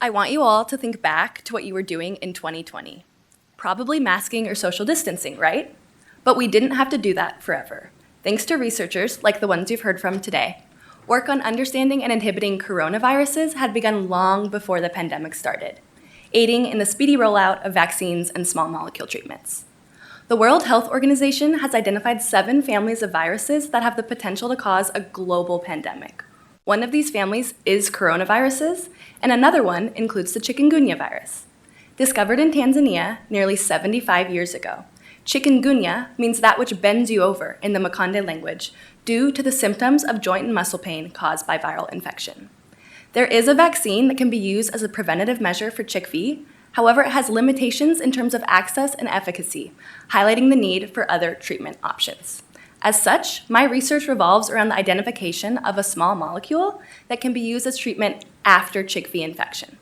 I want you all to think back to what you were doing in 2020. Probably masking or social distancing, right? But we didn't have to do that forever. Thanks to researchers like the ones you've heard from today, work on understanding and inhibiting coronaviruses had begun long before the pandemic started, aiding in the speedy rollout of vaccines and small molecule treatments. The World Health Organization has identified 7 families of viruses that have the potential to cause a global pandemic. One of these families is coronaviruses, and another one includes the chikungunya virus. Discovered in Tanzania nearly 75 years ago, chikungunya means that which bends you over in the Makonde language due to the symptoms of joint and muscle pain caused by viral infection. There is a vaccine that can be used as a preventative measure for CHIKV. However, it has limitations in terms of access and efficacy, highlighting the need for other treatment options. As such, my research revolves around the identification of a small molecule that can be used as treatment after CHIKV infection.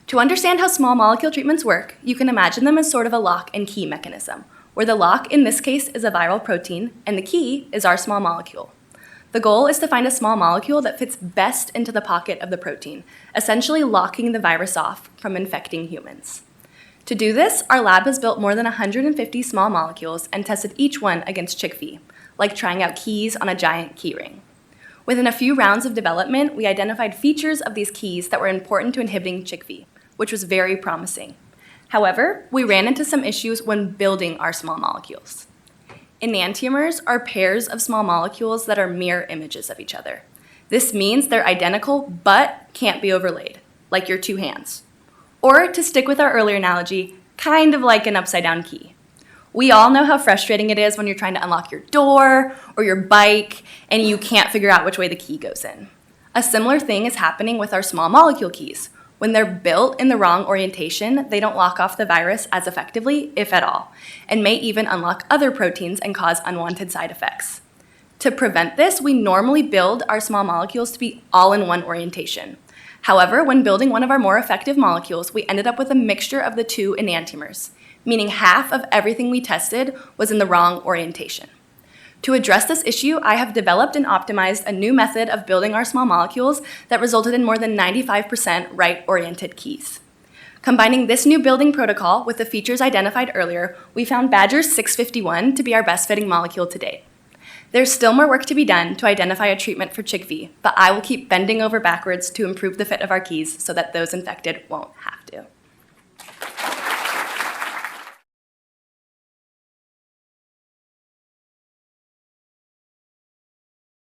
To understand how small molecule treatments work, you can imagine them as sort of a lock and key mechanism, where the lock in this case is a viral protein and the key is our small molecule. The goal is to find a small molecule that fits best into the pocket of the protein, essentially locking the virus off from infecting humans. To do this, our lab has built more than 150 small molecules and tested each one against CHIKV, like trying out keys on a giant key ring. Within a few rounds of development, we identified features of these keys that were important to inhibiting CHIKV, which was very promising. However, we ran into some issues when building our small molecules. Enantiomers are pairs of small molecules that are mirror images of each other. This means they're identical but can't be overlaid, like your 2 hands. Or, to stick with our earlier analogy, kind of like an upside-down key. We all know how frustrating it is when you're trying to unlock your door or your bike and you can't figure out which way the key goes in. A similar thing is happening with our small molecule keys. When they're built in the wrong orientation, they don't lock off the virus as effectively, if at all, and may even unlock other proteins and cause unwanted side effects. To prevent this, we normally build our small molecules to be all in one orientation. However, when building one of our more effective molecules, we ended up with a mixture of the 2 enantiomers, meaning half of everything we tested was in the wrong orientation. To address this issue, I have developed and optimized a new method of building our small molecules that resulted in more than 95% right-oriented keys. Combining this new building protocol with the features identified earlier, we found Badger 651 to be our best-fitting molecule to date. There's still more work to be done to identify a treatment for CHIKV, but I will keep bending over backwards to improve the fit of our keys so that those infected won't have to.